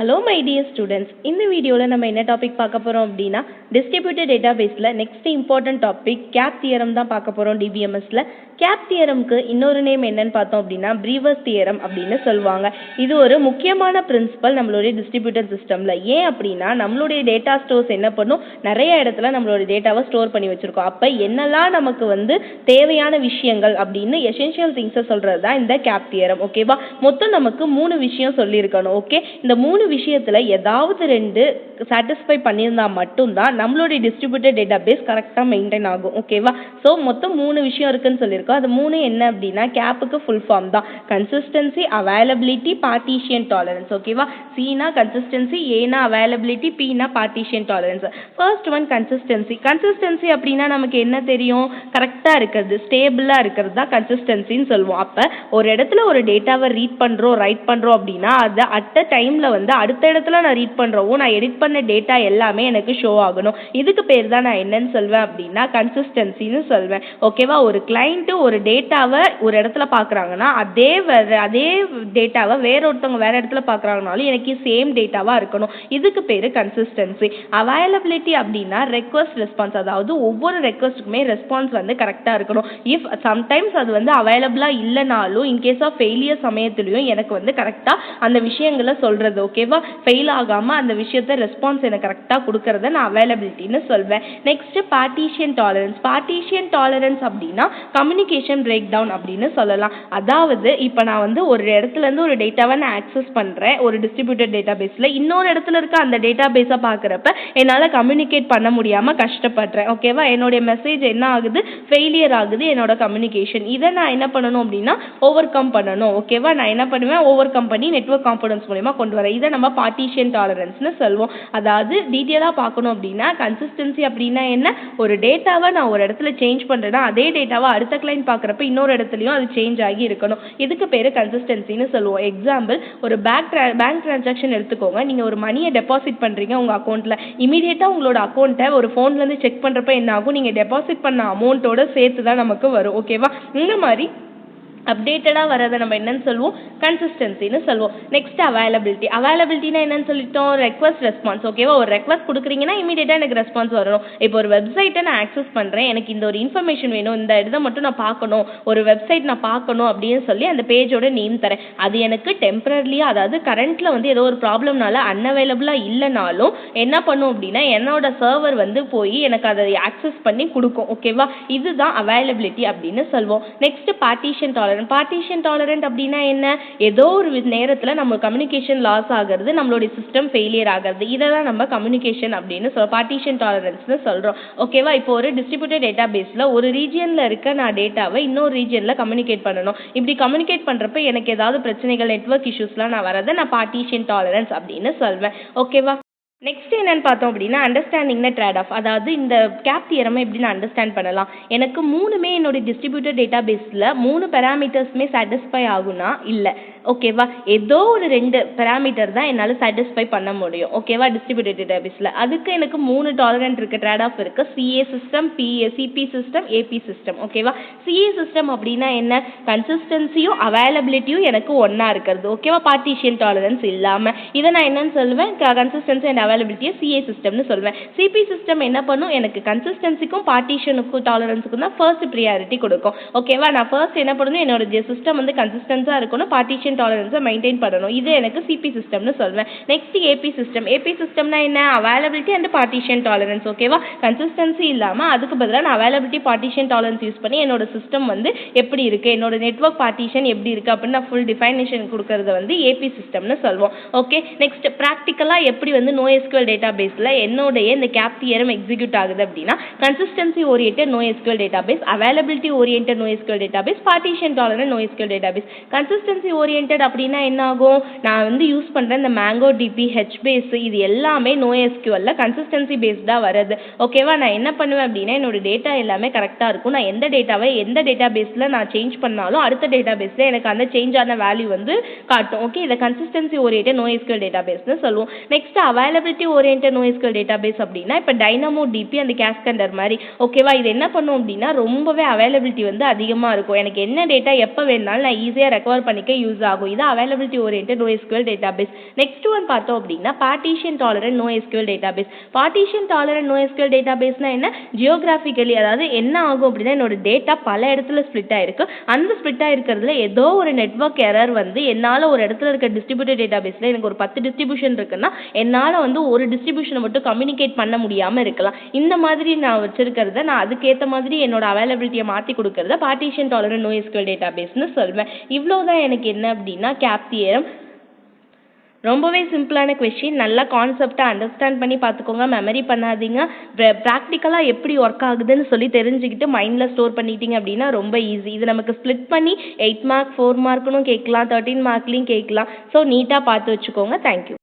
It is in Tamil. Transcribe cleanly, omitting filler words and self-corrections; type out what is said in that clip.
Hello my dear students, இந்த வீடியோவில் நம்ம என்ன டாபிக் பார்க்க போகிறோம் அப்படின்னா டிஸ்ட்ரிபியூட்டட் டேட்டாபேஸில் next important topic CAP theorem தான் பார்க்க போகிறோம். டிபிஎம்எஸ்ல கேப் தியரம்க்கு இன்னொரு நேம் என்னன்னு பார்த்தோம் அப்படின்னா ப்ரீவர்ஸ் தியரம் அப்படின்னு சொல்லுவாங்க. இது ஒரு முக்கியமான பிரின்சிபல் நம்மளுடைய டிஸ்ட்ரிபியூட்டட் சிஸ்டமில். ஏன் அப்படின்னா நம்மளுடைய டேட்டா ஸ்டோர்ஸ் என்ன பண்ணும், நிறைய இடத்துல நம்மளுடைய டேட்டாவை ஸ்டோர் பண்ணி வச்சுருக்கோம். அப்போ என்னெல்லாம் நமக்கு தேவையான விஷயங்கள் அப்படின்னு எசென்ஷியல் திங்ஸை சொல்கிறது தான் இந்த கேப் தியரம். ஓகேவா, மொத்தம் நமக்கு 3 விஷயம் சொல்லியிருக்கணும். ஓகே, இந்த 3 விஷயத்துல ஏதாவது 2 சாட்டிஸ்ஃபை பண்ணியிருந்தா மட்டும்தான் நம்மளுடைய டிஸ்ட்ரிபியூட்டட் டேட்டாபேஸ் கரெக்டாக மெயின்டைன் ஆகும். ஓகேவா, ஸோ மொத்தம் 3 விஷயம் இருக்குன்னு சொல்லியிருக்கோம். அது 3 என்ன அப்படின்னா கேப்புக்கு ஃபுல் ஃபார்ம் தான் கன்சிஸ்டன்சி, அவைலபிலிட்டி, பார்ட்டிஷியன் டாலரன்ஸ். ஓகேவா, சினா கன்சிஸ்டன்சி, ஏனா அவைலபிலிட்டி, பினா partition tolerance. First one consistency. Consistency அப்படின்னா நமக்கு என்ன தெரியும், கரெக்டாக இருக்கிறது, ஸ்டேபிளாக இருக்கிறது தான் கன்சிஸ்டன்சின்னு சொல்லுவோம். அப்போ ஒரு இடத்துல ஒரு டேட்டாவை ரீட் பண்ணுறோம், ரைட் பண்ணுறோம் அப்படின்னா அதை அட் அ டைமில் அடுத்த இடத்துல நான் ரீட் பண்ணுறவோ நான் எடிட் பண்ண டேட்டா எல்லாமே எனக்கு ஷோ ஆகணும். இதுக்கு பேர் தான் நான் என்னன்னு சொல்வேன் அப்படின்னா கன்சிஸ்டன்சின்னு சொல்வேன். ஓகேவா, ஒரு கிளைண்ட்டு ஒரு டேட்டாவை ஒரு இடத்துல பார்க்குறாங்கன்னா அதே டேட்டாவை ஒருத்தவங்க வேற இடத்துல பார்க்குறாங்கனாலும் எனக்கு சேம் டேட்டாவாக இருக்கணும். இதுக்கு பேர் கன்சிஸ்டன்சி. அவைலபிலிட்டி அப்படின்னா ரெக்வஸ்ட் ரெஸ்பான்ஸ், அதாவது ஒவ்வொரு ரெக்வஸ்ட்டுக்குமே ரெஸ்பான்ஸ் கரெக்டாக இருக்கணும். இஃப் சம்டைம்ஸ் அது அவைலபிளாக இல்லைனாலும் இன்கேஸ் ஆஃப் ஃபெயிலியர் சமயத்துலையும் எனக்கு கரெக்டாக அந்த விஷயங்களை சொல்கிறது. ஓகேவா, ஃபெயில் ஆகாமல் அந்த விஷயத்தை ரெஸ்பான்ஸ் எனக்கு கரெக்டாக கொடுக்கறத நான் அவைலபிலிட்டின்னு சொல்வேன். Next partition tolerance. Partition tolerance அப்படின்னா கம்யூனிகேஷன் பிரேக் டவுன் அப்படின்னு சொல்லலாம். அதாவது இப்போ நான் ஒரு இடத்துலேருந்து ஒரு டேட்டாவை நான் ஆக்சஸ் பண்ணுறேன் ஒரு டிஸ்ட்ரிபியூட்டட் டேட்டாபேஸில், இன்னொரு இடத்துல இருக்க அந்த டேட்டாபேஸை பார்க்குறப்ப என்னால் கம்யூனிகேட் பண்ண முடியாமல் கஷ்டப்படுறேன். ஓகேவா, என்னுடைய மெசேஜ் என்ன ஆகுது, ஃபெயிலியர் ஆகுது என்னோட கம்யூனிகேஷன். இதை நான் என்ன பண்ணணும் அப்படின்னா ஓவர் கம் பண்ணணும். ஓகேவா, நான் என்ன பண்ணுவேன், ஓவர் கம் பண்ணி நெட்வொர்க் காம்பனன்ட்ஸ் மூலமா கொண்டு வரேன். இதை நம்ம பார்ட்டிஷியன் டாலரன்ஸ்னு சொல்வோம். அதாவது டீட்டெயிலாக பார்க்கணும் அப்படின்னா கன்சிஸ்டன்சி அப்படின்னா என்ன, ஒரு டேட்டாவை நான் ஒரு இடத்துல சேஞ்ச் பண்ணுறேன்னா அதே டேட்டாவை அடுத்த கிளைண்ட் பார்க்குறப்ப இன்னொரு இடத்துலையும் அது சேஞ்ச் ஆகி இருக்கணும். இதுக்கு பேர் கன்சிஸ்டன்சின்னு சொல்லுவோம். எக்ஸாம்பிள், ஒரு பேங்க் டிரான்சாக்ஷன் எடுத்துக்கோங்க. நீங்கள் ஒரு மணியை டெபாசிட் பண்ணுறீங்க உங்கள் அக்கௌண்ட்டில். இமீடியட்டாக உங்களோட அக்கௌண்ட்டை ஒரு ஃபோன்லேருந்து செக் பண்ணுறப்ப என்ன ஆகும், நீங்கள் டெபாசிட் பண்ண அமௌண்ட்டோட சேர்த்து தான் நமக்கு வரும். ஓகேவா, இந்த மாதிரி அப்டேட்டடாக வரதை நம்ம என்னன்னு சொல்லுவோம், கன்சிஸ்டன்சின்னு சொல்லுவோம். Next availability. அவைலபிலிட்டினா என்னன்னு சொல்லிட்டோம், ரெக்வஸ்ட் ரெஸ்பான்ஸ். ஓகேவா, ஒரு ரெக்வஸ்ட் கொடுக்குறீங்கன்னா இமீடியட்டாக எனக்கு ரெஸ்பான்ஸ் வரணும். இப்போ ஒரு வெப்சைட்டை நான் ஆக்சஸ் பண்ணுறேன், எனக்கு இந்த ஒரு இன்ஃபர்மேஷன் வேணும், இந்த இதை மட்டும் நான் பார்க்கணும், ஒரு வெப்சைட் நான் பார்க்கணும் அப்படின்னு சொல்லி அந்த பேஜோட நேம் தரேன். அது எனக்கு டெம்பரரியாக, அதாவது கரண்ட்டில் ஏதோ ஒரு ப்ராப்ளம்னால அன்அவைலபிளாக இல்லைனாலும் என்ன பண்ணும் அப்படின்னா என்னோட சர்வர் போய் எனக்கு அதை ஆக்சஸ் பண்ணி கொடுக்கும். ஓகேவா, இதுதான் அவைலபிலிட்டி அப்படின்னு சொல்லுவோம். Next partition tolerance. Partition tolerant அப்படின்னா என்ன, ஏதோ ஒரு நேரத்தில் நம்ம கம்யூனிகேஷன் லாஸ் ஆகிறது, நம்மளுடைய சிஸ்டம் ஃபெயிலியர் ஆகிறது, இதை தான் நம்ம கம்யூனிகேஷன் அப்படின்னு பார்ட்டிஷன் டாலரன்ஸ்னு சொல்கிறோம். ஓகேவா, இப்போ ஒரு டிஸ்ட்ரிபியூட்டட் டேட்டாபேஸில் ஒரு ரீஜியனில் இருக்க நான் டேட்டாவை இன்னொரு ரீஜியனில் கம்யூனிகேட் பண்ணணும். இப்படி கம்யூனிகேட் பண்ணுறப்ப எனக்கு ஏதாவது பிரச்சனைகள், நெட்வொர்க் இஷ்யூஸ்லாம் நான் வரதை நான் பார்ட்டிஷன் டாலரன்ஸ் அப்படின்னு சொல்வேன். ஓகேவா, நெக்ஸ்ட் என்னன்னு பார்த்தோம் அப்படின்னா அண்டர்ஸ்டாண்டிங் த ட்ரேட் ஆஃப். அதாவது இந்த கேப் தியரமை எப்படி நான் அண்டர்ஸ்டாண்ட் பண்ணலாம், எனக்கு 3மே என்னோட டிஸ்ட்ரிபியூட்டட் டேட்டாபேஸில் 3 பேராமீட்டர்ஸுமே சாட்டிஸ்ஃபை ஆகுனா இல்லை. ஓகேவா, ஏதோ ஒரு 2 பேராமீட்டர் தான் என்னால் சாட்டிஸ்ஃபை பண்ண முடியும். ஓகேவா, டிஸ்ட்ரிபியூட்டட் டேட்டாபேஸில் அதுக்கு எனக்கு 3 டாலரண்ட் இருக்குது, ட்ரேட் ஆஃப் இருக்குது. CA system, CP system, AP system. ஓகேவா, சிஏ சிஸ்டம் அப்படின்னா என்ன, கன்சிஸ்டன்சியும் அவைலபிலிட்டியும் எனக்கு ஒன்றா இருக்கிறது. ஓகேவா, பார்ட்டிஷியன் டாலரன்ஸ் இல்லாமல். இதை நான் என்னன்னு சொல்லுவேன், கன்சிஸ்டன்சி அண்ட் அவைலபிலிட்டியை சிஏ சிஸ்டம்னு சொல்வேன். சிபி சிஸ்டம் என்ன பண்ணும், எனக்கு கன்சிஸ்டன்சிக்கும் பார்ட்டிஷனுக்கும் டாலரன்ஸுக்கும் தான் ஃபர்ஸ்ட் ப்ரியாரிட்டி கொடுக்கும். ஓகேவா, நான் ஃபர்ஸ்ட் என்ன பண்ணணும், என்னோட சிஸ்டம் கன்சிஸ்டன்ஸாக இருக்கணும், பார்ட்டிஷன் டாலரன்ஸை மெயின்டைன் பண்ணணும். இது எனக்கு சிபி சிஸ்டம்னு சொல்வேன். Next AP system. ஏபி சிஸ்டம்னா என்ன, அவைலபிலிட்டி அண்ட் பார்ட்டிஷன் டாலரன்ஸ். ஓகேவா, கன்சிஸ்டன்சி இல்லாமல் அதுக்கு பதிலாக நான் அவைலபிலிட்டி பார்ட்டிஷன் டாலரன்ஸ் யூஸ் பண்ணி என்னோட சிஸ்டம் எப்படி இருக்குது, என்னோட நெட்வொர்க் பார்ட்டிஷன் எப்படி இருக்குது அப்படின்னு நான் ஃபுல் டிஃபைனேஷன் கொடுக்கறது ஏபி சிஸ்டம்னு சொல்வோம். ஓகே, நெக்ஸ்ட் ப்ராக்டிக்கலாக எப்படி NoSQL டேட்டாபேஸில் என்னுடைய இந்த கேப் தியரம் எக்ஸிக்யூட் ஆகுது அப்படின்னா consistency oriented NoSQL database, availability oriented NoSQL database, partition tolerant NoSQL database. Consistency oriented அப்படின்னா என்ன ஆகும், நான் யூஸ் பண்ணுற இந்த மேங்கோ டிபி, ஹெச்பேஸ், இது எல்லாமே NoSQLல கன்சிஸ்டன்சி பேஸ்டாக வருது. ஓகேவா, நான் என்ன பண்ணுவேன் அப்படின்னா என்னோட டேட்டா எல்லாமே கரெக்டாக இருக்கும். நான் எந்த டேட்டாவை எந்த டேட்டாபேஸில் நான் சேஞ்ச் பண்ணாலும் அடுத்த டேட்டாபேஸில் எனக்கு அந்த சேஞ்ச் ஆன வேல்யூ காட்டும். ஓகே, இதை கன்சிஸ்டன்சி ஓரியன்டட் NoSQL டேட்டாபேஸ்னு சொல்லுவோம். Next availability oriented NoSQL database அப்படின்னா இப்போ டைனமோ டிபி அந்த கேஸ்கண்டர் மாதிரி. ஓகேவா, இது என்ன பண்ணும் அப்படின்னா ரொம்பவே அவைலபிலிட்டி அதிகமாக இருக்கும். எனக்கு என்ன டேட்டா எப்போ வேணாலும் நான் ஈஸியாக ரெக்கவர் பண்ணிக்க யூஸ் ஆகும். இது availability oriented NoSQL database. Next one பார்த்தோம் அப்படின்னா partition tolerant NoSQL database. Partition tolerant NoSQL டேட்டாபேஸ்னா என்ன? ஜியோகிராஃபிக்கலி, அதாவது என்ன ஆகும் அப்படின்னா என்னோட டேட்டா பல இடத்துல ஸ்ப்ளிட் ஆயிருக்கு. அந்த ஸ்ப்ளிட் ஆயிருக்கிறதுல ஏதோ ஒரு நெட்வொர்க் எரர் வந்து என்னால் ஒரு இடத்துல இருக்க டிஸ்ட்ரிபியூட்டட் டேட்டாபேஸில் எனக்கு ஒரு 10 டிஸ்ட்ரிபியூஷன் இருக்குன்னா என்னால் வந்து ஒரு டிஸ்ட்ரிபியூஷனை மட்டும் கம்யூனிகேட் பண்ண முடியாமல் இருக்கலாம். இந்த மாதிரி நான் வச்சிருக்கிறத நான் அதுக்கேற்ற மாதிரி என்னோட அவைலபிலிட்டியை மாற்றி கொடுக்கறத பார்ட்டிஷன் டாலரண்ட் NoSQL டேட்டாபேஸ்னு சொல்வேன். இவ்வளோதான் எனக்கு என்ன அப்படின்னா கேப் தியரம். ரொம்பவே சிம்பிளான கொஸ்டின். நல்லா கான்செப்டை அண்டர்ஸ்டாண்ட் பண்ணி பார்த்துக்கோங்க, மெமரி பண்ணாதீங்க. ப்ராக்டிக்கலாக எப்படி ஒர்க் ஆகுதுன்னு சொல்லி தெரிஞ்சுக்கிட்டு மைண்டில் ஸ்டோர் பண்ணிட்டீங்க அப்படின்னா ரொம்ப ஈஸி. இது நமக்கு ஸ்ப்ளிட் பண்ணி 8 மார்க் 4 மார்க்குன்னு கேட்கலாம், 13 மார்க்லையும் கேட்கலாம். ஸோ நீட்டாக பார்த்து வச்சுக்கோங்க. தேங்க்யூ.